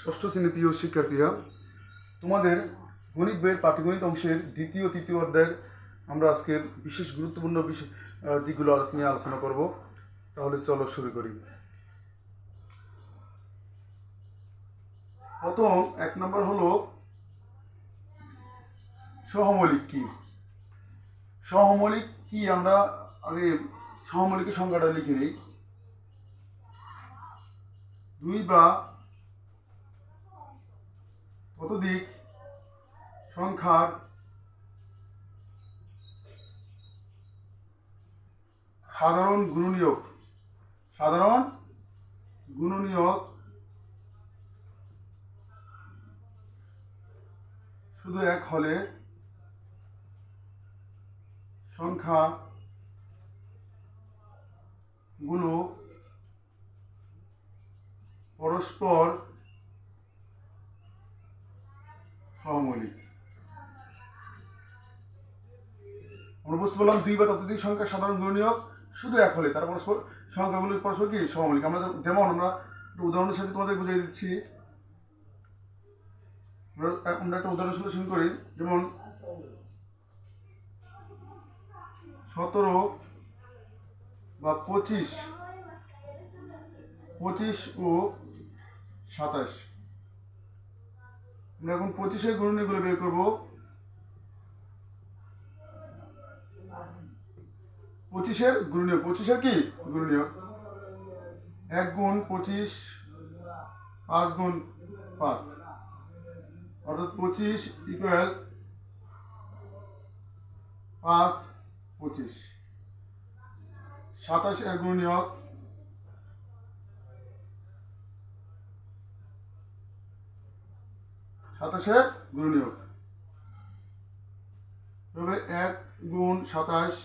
ষষ্ঠ শ্রেণীর প্রিয় শিক্ষার্থীরা, তোমাদের গণিত বইয়ের পাটিগণিত অংশের দ্বিতীয় তৃতীয় অধ্যায়ের আমরা আজকে বিশেষ গুরুত্বপূর্ণ দিকগুলো নিয়ে আলোচনা করব। তাহলে চলো শুরু করি। প্রথম এক নম্বর হলো সহমৌলিক কি। সহমৌলিক কি আমরা আগে সহমৌলিকের সংজ্ঞাটা লিখে নিই। দুই বা ততোধিক সংখ্যার সাধারণ গুণনীয়ক শুধু এক হলে সংখ্যাগুলো পরস্পর সহমৌলিক। আমরা বুঝতে পারলাম দুই বা ততোধিক সংখ্যার সাধারণ গুণনীয়ক শুধু এক হলে তার পরস্পর সংখ্যাগুলো পরস্পর কি সহমৌলিক। আমরা যেমন আমরা উদাহরণের সাথে তোমাদের বুঝিয়ে দিচ্ছি। আমরা একটা উদাহরণ সলিউশন করি। যেমন 17 বা 25 ও 27। আমরা এখন 25-এর গুণনীয়কগুলো বের করব। 25-এর গুণনীয়ক, 25-এর কি গুণনীয়ক 1 গুণ 25, 5 গুণ 5, অর্থাৎ 25 ইকুয়াল 5 25। 27-এর গুণনীয়ক 1 গুণ 27,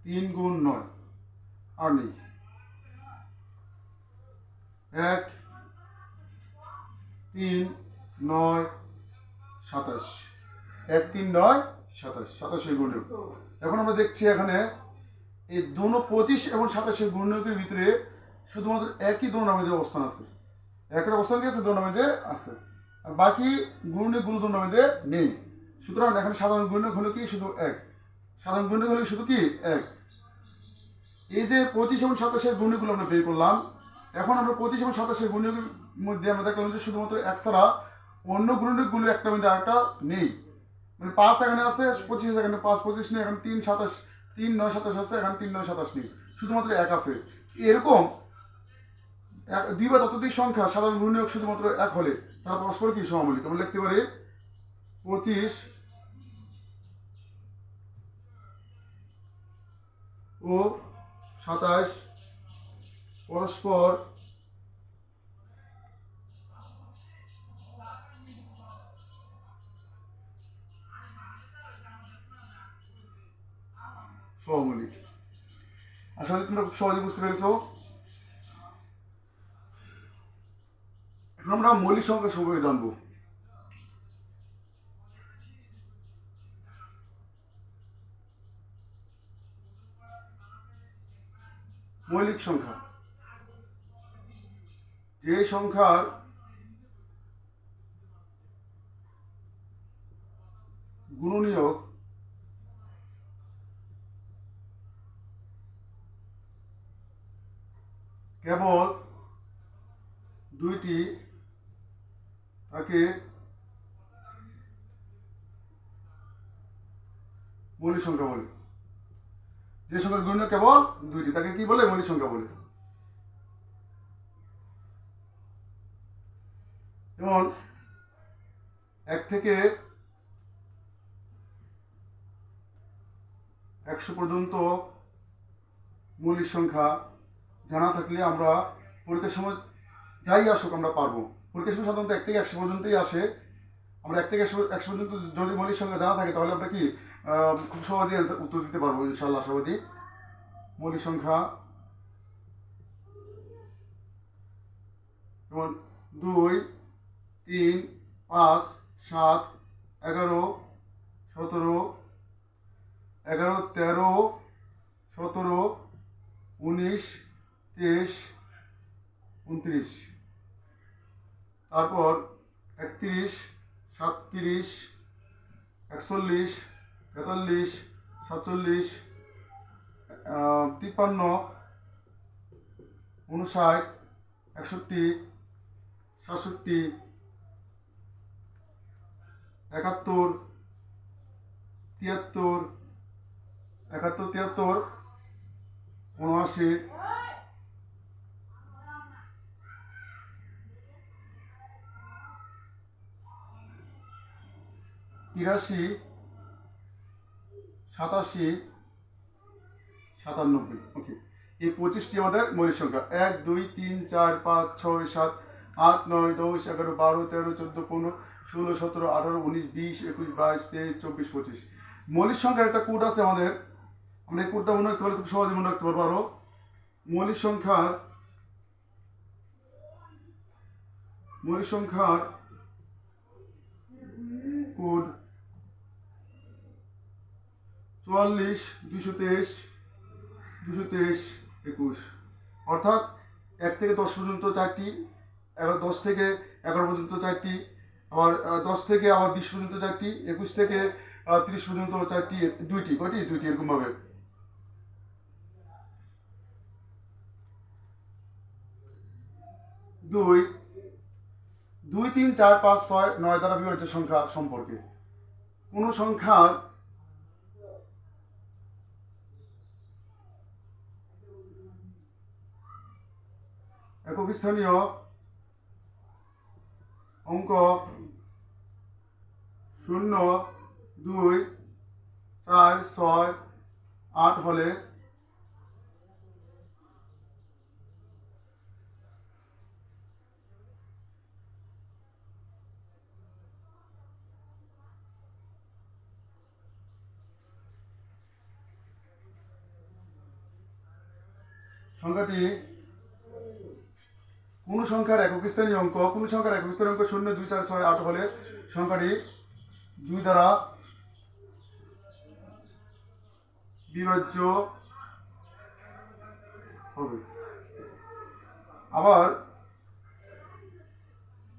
3 গুণ 9 আর নেই। 1 3 9 27, 1 3 9 27, 27-এর গুণনীয়ক। এখন আমরা দেখছি এখানে এই দুটো 25 এবং 27-এর গুণনীয়কের ভিতরে শুধুমাত্র একই দণ্ডামিদের অবস্থান আছে। একের অবস্থান কি আছে? দণ্ডামিদে আছে, আর বাকি গুণনীয়কগুলো দণ্ডামিদে নেই। সুতরাং এখানে সাধারণ গুণনীয়ক হলো কি? শুধু এক। সাধারণ গুণনীয়ক হলো শুধু কি? এক। এই যে 25 এবং 27-এর গুণনীয়কগুলো আমরা বের করলাম। এখন আমরা 25 এবং 27-এর গুণনীয়কের মধ্যে আমরা দেখলাম যে শুধুমাত্র এক ছাড়া অন্য গুণনীয়কগুলো একটা মধ্যে আরেকটা নেই। মানে 5 এখানে আছে, 25 এখানে 5 25 নেই, এখানে 3 27 3 9 27 আছে, এখানে 3 9 27 নেই, শুধুমাত্র এক আছে। এরকম দুই বা ততোধিক সংখ্যা সাধারণ গুণনীয়ক শুধুমাত্র এক হলে তারা পরস্পর কি সহমৌলিক। আমরা লিখতে পারি 25 ও 27 পরস্পর সহমৌলিক। আশা করি তোমরা খুব সহজে বুঝতে পেরেছো। এখন আমরা মৌলিক সংখ্যা সম্পর্কে জানবো। মৌলিক সংখ্যা যে সংখ্যার গুণনীয়ক কেবল দুইটি তাকে মৌলিক সংখ্যা বলে। যে সংখ্যার গুণনীয়ক কেবল দুইটি তাকে কি বলে? মৌলিক সংখ্যা বলে। যেমন 1 থেকে 100 পর্যন্ত মৌলিক সংখ্যা জানা থাকলে আমরা পরীক্ষার সময় যাই আসুক আমরা পারবো। পরীক্ষার সময় সাধারণত 1 থেকে 100 পর্যন্তই আসে। আমরা 1 থেকে 100 পর্যন্ত যদি মৌলিক সংখ্যা জানা থাকে তাহলে আমরা কি খুব সহজে উত্তর দিতে পারবো ইনশাআল্লাহ, আশাবাদী। মৌলিক সংখ্যা যেমন 2 3 5 7 11 17 11 13 17 19 23 29, তারপর 31, 37, 41, 43, 47, 53, 59, 61, 67, 71, 73, 71, 73, 79, 83, 87, 97। ওকে, এই 25টি আমাদের মৌলিক সংখ্যা। 1, 2, 3, 4, 5, 6, 7, 8, 9, 10, 11, 12, 13, 14, 15, 16, 17, 18, 19, 20, 21, 22, 23, 24, 25। মৌলিক সংখ্যার একটা কোড আছে আমাদের, আমরা এই কোডটা মনে রাখতে পারি, খুব সহজে মনে রাখতে পারবো। আরো মৌলিক সংখ্যার কোড 44, 223, 223, 21। অর্থাৎ 1 থেকে 10 পর্যন্ত 4টি, 10 থেকে 11 পর্যন্ত 4টি, আবার 10 থেকে আবার 20 পর্যন্ত 4টি, 21 থেকে 30 পর্যন্ত 4টি, 2টি, কয়টি? 2টি, এরকমভাবে। 2, 2, 3, 4, 5, 6, 9 দ্বারা বিভাজ্য সংখ্যা সম্পর্কে। কোন সংখ্যার একক স্থানীয় অঙ্ক 0, 2, 4, 6, 8 হলে সংখ্যাটি কোন সংখ্যার একক স্থানীয় অঙ্ক, 0, 2, 4, 6, 8 হলে সংখ্যাটি 2 দ্বারা বিভাজ্য হবে। আবার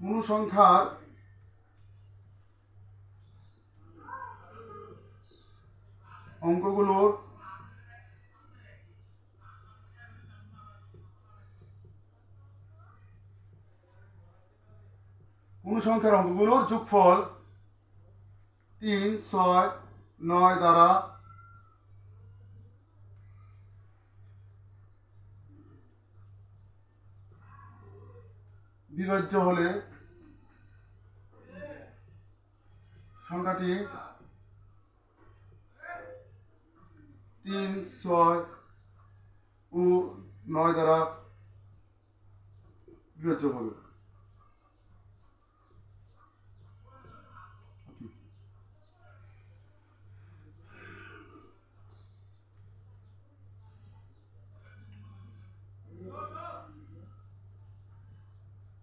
কোন সংখ্যার অঙ্কগুলোর যোগফল 3, 6, 9 দ্বারা বিভাজ্য হলে সংখ্যাটি 3, 6 ও 9 দ্বারা বিভাজ্য হবে।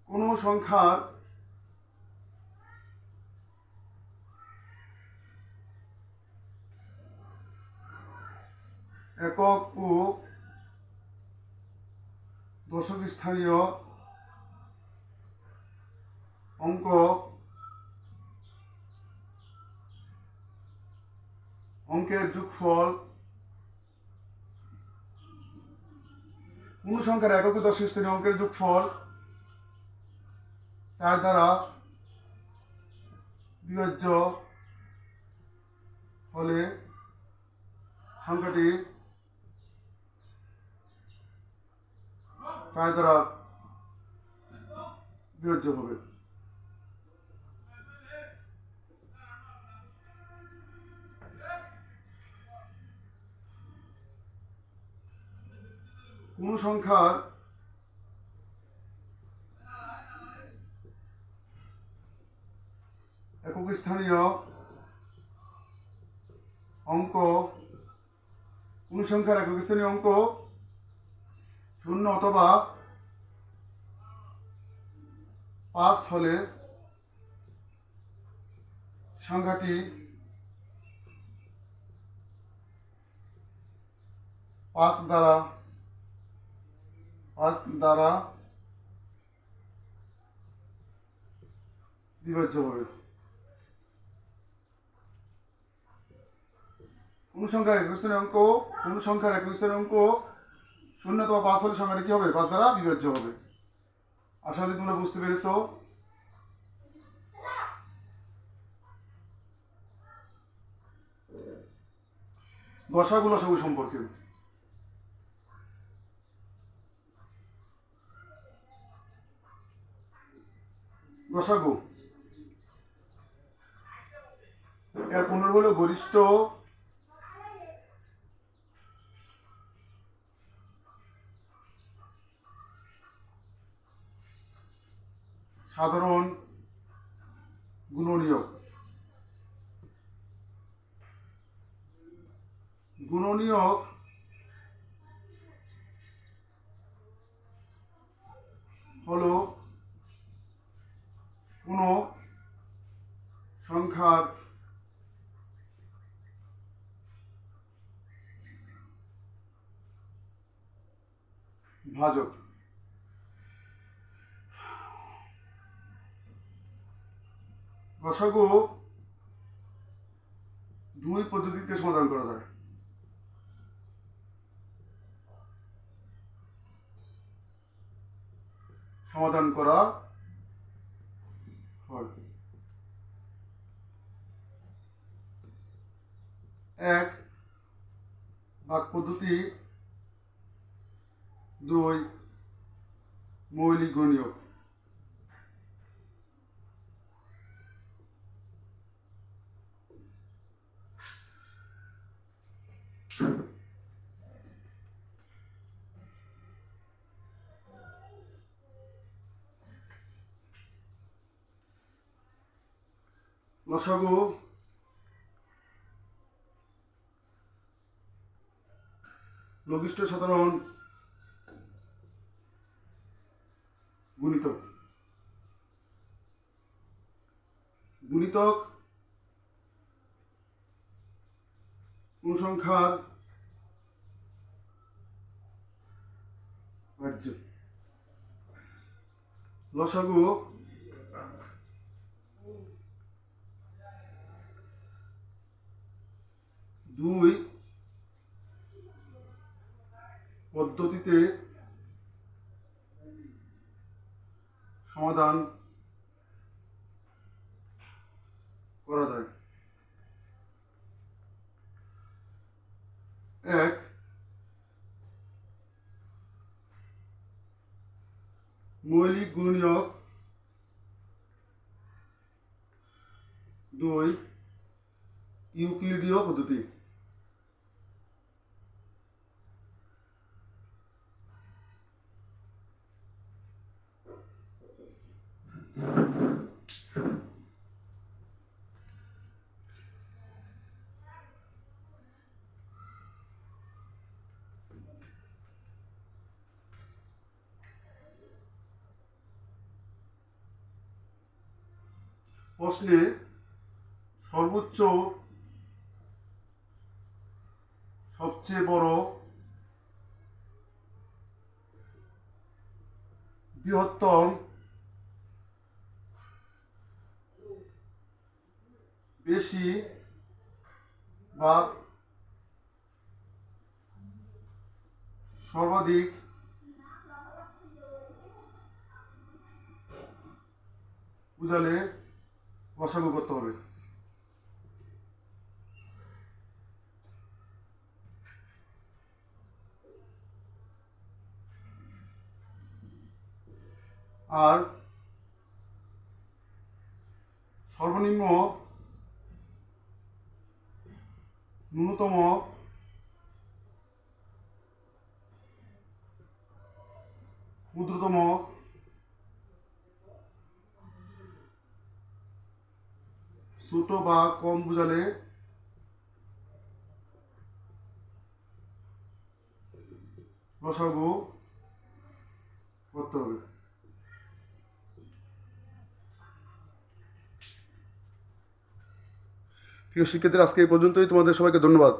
কোন সংখ্যার একক ও দশক স্থানীয় অঙ্কের যোগফল, কোন সংখ্যার একক ও দশক স্থানীয় অঙ্কের যোগফল 4 দ্বারা বিভাজ্য হলে সংখ্যাটি 4 দ্বারা বিভাজ্য হবে। কোন সংখ্যার একক স্থানীয় অঙ্ক, 0 অথবা 5 হলে সংখ্যাটি 5 দ্বারা বিভাজ্য হবে। পূর্ণসংখ্যার একক স্থানীয় অঙ্ক, পূর্ণসংখ্যার একক স্থানীয় অঙ্ক 0 অথবা 5 হলে সংখ্যাটা কি হবে? 5 দ্বারা বিভাজ্য হবে। আশা করি তোমরা বুঝতে পেরেছো। গসাগু লসাগু সম্পর্কে গসাগু এর পুনর্গ হলো গরিষ্ঠ সাধারণ গুণনীয়ক। গুণনীয়ক হলো কোনো সংখ্যার ভাজক। গসাগু দুই পদ্ধতিতে সমাধান করা যায়। সমাধান করা হয়। এক, ভাগ পদ্ধতি। দুই, মৌলিক গুণনীয়ক। লসাগু লঘিষ্ঠ সাধারণ গুণিতক। গুণিতক কোন সংখ্যার ভাজ্য। লসাগু দুই পদ্ধতিতে সমাধান করা যায়। এক, মৌলিক গুণনীয়ক। দুই, ইউক্লিডীয় পদ্ধতি। প্রশ্নে সর্বোচ্চ সবচেয়ে বড় বৃহত্তম বেশি বা সর্বাধিক বুঝালে লসাগু করতে হবে। আর সর্বনিম্ন ন্যূনতম ক্ষুদ্রতম ছোট বা কম বুঝালে লসাগু করতে হবে। প্রিয় শিক্ষার্থীরা, আজকে এই পর্যন্তই। তোমাদের সবাইকে ধন্যবাদ।